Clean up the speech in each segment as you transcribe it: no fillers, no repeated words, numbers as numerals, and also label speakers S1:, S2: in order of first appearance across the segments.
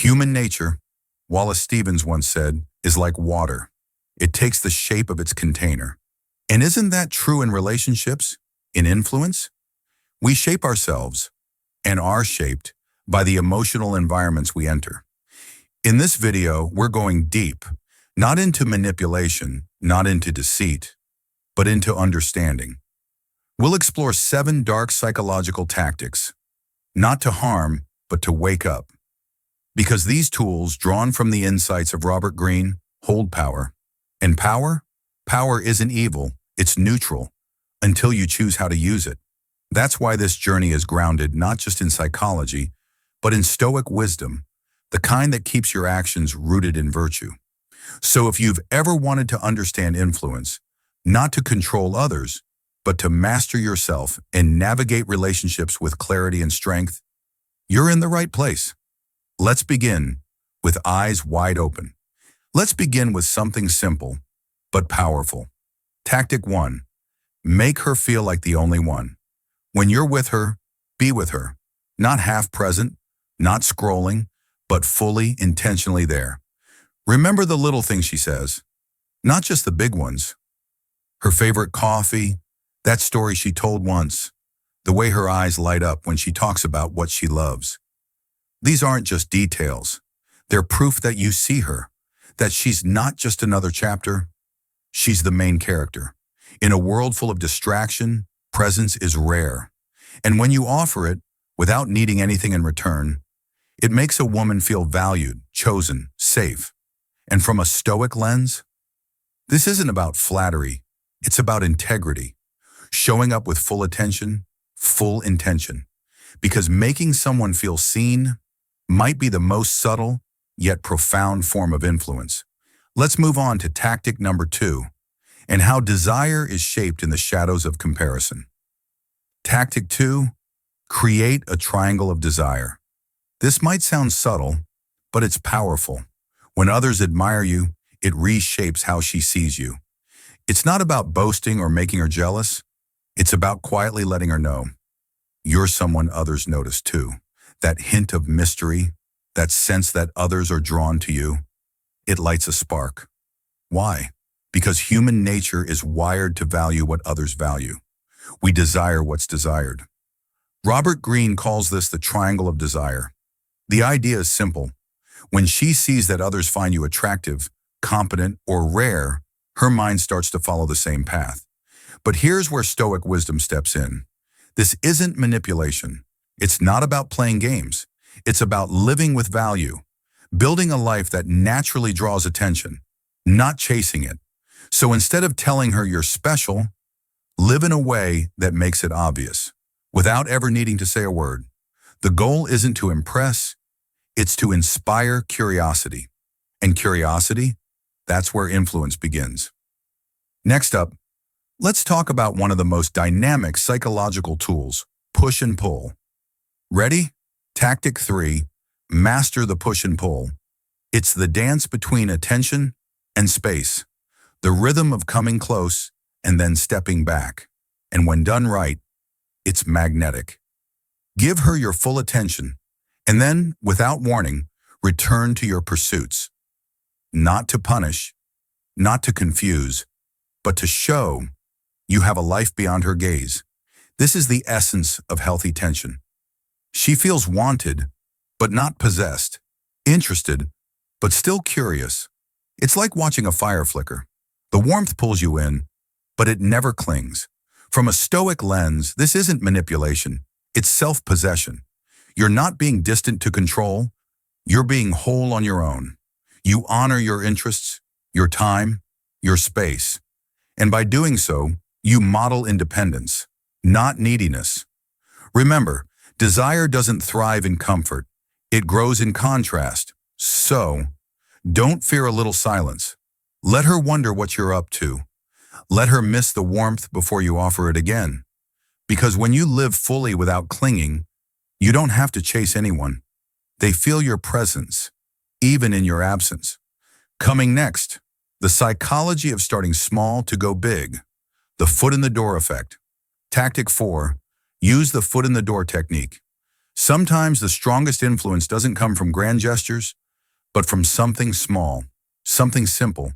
S1: Human nature, Wallace Stevens once said, is like water. It takes the shape of its container. And isn't that true in relationships, in influence? We shape ourselves and are shaped by the emotional environments we enter. In this video, we're going deep, not into manipulation, not into deceit, but into understanding. We'll explore 7 dark psychological tactics, not to harm, but to wake up. Because these tools, drawn from the insights of Robert Greene, hold power. And power isn't evil, it's neutral, until you choose how to use it. That's why this journey is grounded not just in psychology, but in Stoic wisdom, the kind that keeps your actions rooted in virtue. So if you've ever wanted to understand influence, not to control others, but to master yourself and navigate relationships with clarity and strength, you're in the right place. Let's begin with eyes wide open. Let's begin with something simple, but powerful. Tactic 1, make her feel like the only one. When you're with her, be with her. Not half present, not scrolling, but fully, intentionally there. Remember the little things she says, not just the big ones. Her favorite coffee, that story she told once, the way her eyes light up when she talks about what she loves. These aren't just details. They're proof that you see her, that she's not just another chapter, she's the main character. In a world full of distraction, presence is rare. And when you offer it, without needing anything in return, it makes a woman feel valued, chosen, safe. And from a Stoic lens, this isn't about flattery, it's about integrity. Showing up with full attention, full intention. Because making someone feel seen might be the most subtle, yet profound form of influence. Let's move on to tactic number 2, and how desire is shaped in the shadows of comparison. Tactic 2, create a triangle of desire. This might sound subtle, but it's powerful. When others admire you, it reshapes how she sees you. It's not about boasting or making her jealous. It's about quietly letting her know you're someone others notice too. That hint of mystery, that sense that others are drawn to you, it lights a spark. Why? Because human nature is wired to value what others value. We desire what's desired. Robert Greene calls this the triangle of desire. The idea is simple. When she sees that others find you attractive, competent, or rare, her mind starts to follow the same path. But here's where Stoic wisdom steps in. This isn't manipulation. It's not about playing games. It's about living with value, building a life that naturally draws attention, not chasing it. So instead of telling her you're special, live in a way that makes it obvious, without ever needing to say a word. The goal isn't to impress, it's to inspire curiosity. And curiosity, that's where influence begins. Next up, let's talk about one of the most dynamic psychological tools, push and pull. Ready? Tactic 3, master the push and pull. It's the dance between attention and space, the rhythm of coming close and then stepping back. And when done right, it's magnetic. Give her your full attention, and then, without warning, return to your pursuits. Not to punish, not to confuse, but to show you have a life beyond her gaze. This is the essence of healthy tension. She feels wanted, but not possessed, interested, but still curious. It's like watching a fire flicker. The warmth pulls you in, but it never clings. From a Stoic lens, this isn't manipulation, it's self-possession. You're not being distant to control, you're being whole on your own. You honor your interests, your time, your space. And by doing so, you model independence, not neediness. Remember, desire doesn't thrive in comfort. It grows in contrast. So, don't fear a little silence. Let her wonder what you're up to. Let her miss the warmth before you offer it again. Because when you live fully without clinging, you don't have to chase anyone. They feel your presence, even in your absence. Coming next, the psychology of starting small to go big. The foot in the door effect. Tactic 4, use the foot in the door technique. Sometimes the strongest influence doesn't come from grand gestures, but from something small, something simple,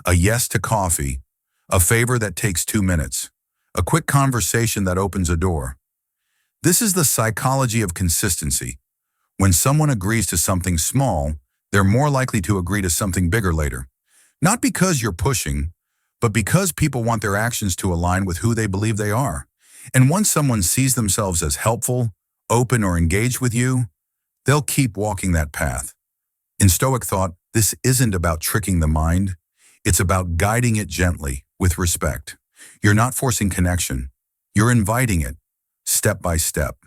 S1: a yes to coffee, a favor that takes 2 minutes, a quick conversation that opens a door. This is the psychology of consistency. When someone agrees to something small, they're more likely to agree to something bigger later. Not because you're pushing, but because people want their actions to align with who they believe they are. And once someone sees themselves as helpful, open, or engaged with you, they'll keep walking that path. In Stoic thought, this isn't about tricking the mind. It's about guiding it gently, with respect. You're not forcing connection. You're inviting it, step by step.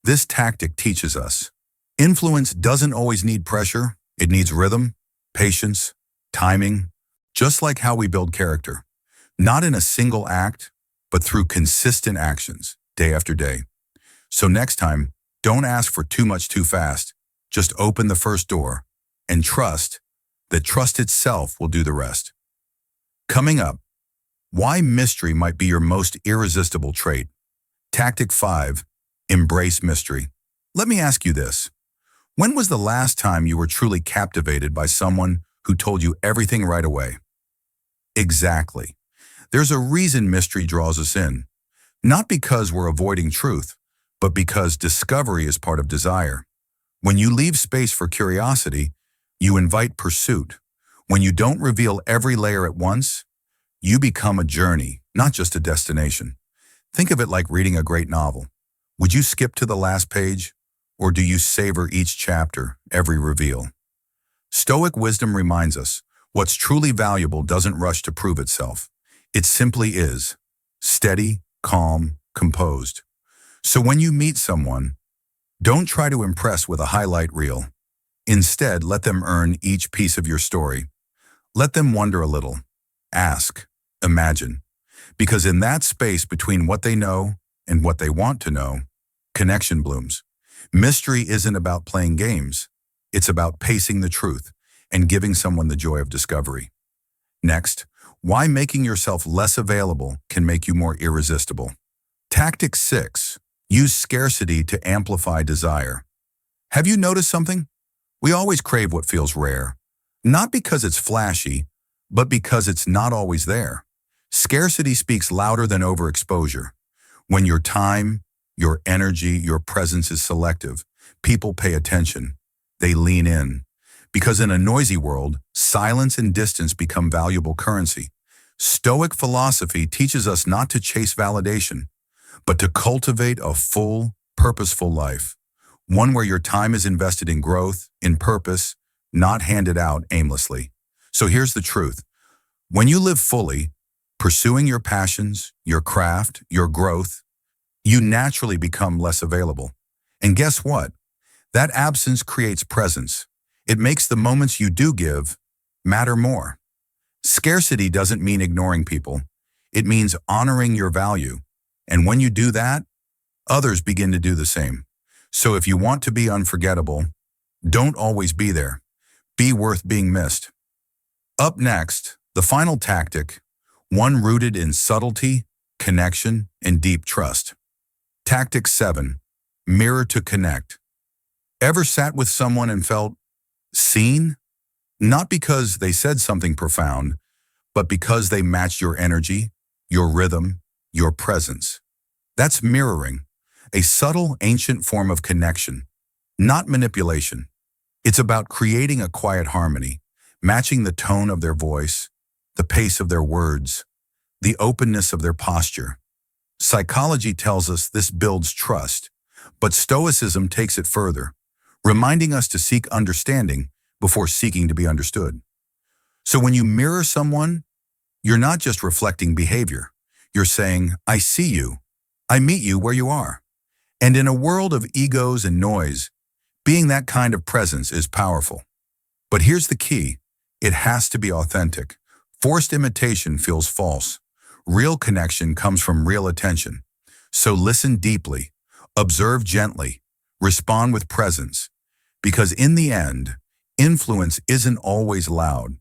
S1: This tactic teaches us influence doesn't always need pressure. It needs rhythm, patience, timing, just like how we build character. Not in a single act, but through consistent actions, day after day. So next time, don't ask for too much too fast. Just open the first door and trust that trust itself will do the rest. Coming up, why mystery might be your most irresistible trait. Tactic 5, embrace mystery. Let me ask you this. When was the last time you were truly captivated by someone who told you everything right away? Exactly. There's a reason mystery draws us in. Not because we're avoiding truth, but because discovery is part of desire. When you leave space for curiosity, you invite pursuit. When you don't reveal every layer at once, you become a journey, not just a destination. Think of it like reading a great novel. Would you skip to the last page, or do you savor each chapter, every reveal? Stoic wisdom reminds us, what's truly valuable doesn't rush to prove itself. It simply is, steady, calm, composed. So when you meet someone, don't try to impress with a highlight reel. Instead, let them earn each piece of your story. Let them wonder a little. Ask, imagine. Because in that space between what they know and what they want to know, connection blooms. Mystery isn't about playing games. It's about pacing the truth and giving someone the joy of discovery. Next, why making yourself less available can make you more irresistible. Tactic 6, use scarcity to amplify desire. Have you noticed something? We always crave what feels rare, not because it's flashy, but because it's not always there. Scarcity speaks louder than overexposure. When your time, your energy, your presence is selective, people pay attention. They lean in. Because in a noisy world, silence and distance become valuable currency. Stoic philosophy teaches us not to chase validation, but to cultivate a full, purposeful life. One where your time is invested in growth, in purpose, not handed out aimlessly. So here's the truth. When you live fully, pursuing your passions, your craft, your growth, you naturally become less available. And guess what? That absence creates presence. It makes the moments you do give matter more. Scarcity doesn't mean ignoring people. It means honoring your value. And when you do that, others begin to do the same. So if you want to be unforgettable, don't always be there. Be worth being missed. Up next, the final tactic, one rooted in subtlety, connection, and deep trust. Tactic 7, mirror to connect. Ever sat with someone and felt seen? Not because they said something profound, but because they matched your energy, your rhythm, your presence. That's mirroring, a subtle, ancient form of connection, not manipulation. It's about creating a quiet harmony, matching the tone of their voice, the pace of their words, the openness of their posture. Psychology tells us this builds trust, but Stoicism takes it further, reminding us to seek understanding before seeking to be understood. So when you mirror someone, you're not just reflecting behavior. You're saying, I see you. I meet you where you are. And in a world of egos and noise, being that kind of presence is powerful. But here's the key. It has to be authentic. Forced imitation feels false. Real connection comes from real attention. So listen deeply, observe gently, respond with presence. Because in the end, influence isn't always loud.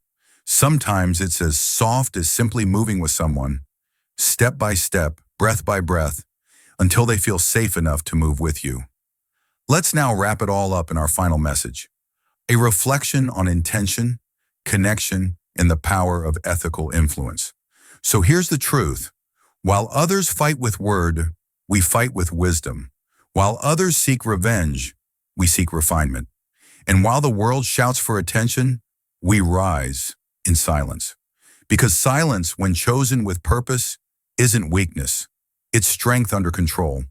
S1: Sometimes it's as soft as simply moving with someone, step by step, breath by breath, until they feel safe enough to move with you. Let's now wrap it all up in our final message. A reflection on intention, connection, and the power of ethical influence. So here's the truth. While others fight with word, we fight with wisdom. While others seek revenge, we seek refinement. And while the world shouts for attention, we rise in silence. Because silence, when chosen with purpose, isn't weakness. It's strength under control.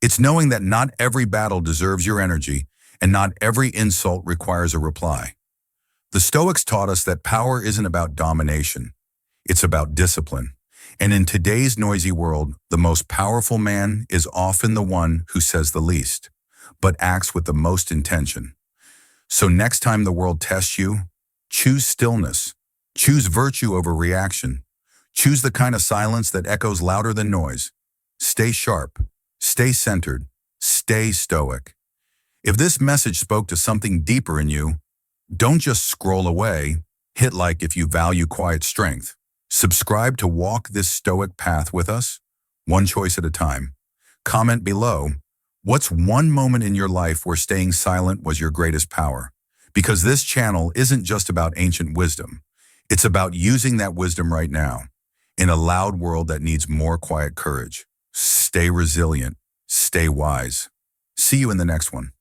S1: It's knowing that not every battle deserves your energy, and not every insult requires a reply. The Stoics taught us that power isn't about domination. It's about discipline. And in today's noisy world, the most powerful man is often the one who says the least, but acts with the most intention. So next time the world tests you, choose stillness. Choose virtue over reaction. Choose the kind of silence that echoes louder than noise. Stay sharp. Stay centered. Stay stoic. If this message spoke to something deeper in you, don't just scroll away. Hit like if you value quiet strength. Subscribe to walk this stoic path with us, one choice at a time. Comment below, what's one moment in your life where staying silent was your greatest power? Because this channel isn't just about ancient wisdom. It's about using that wisdom right now, in a loud world that needs more quiet courage. Stay resilient. Stay wise. See you in the next one.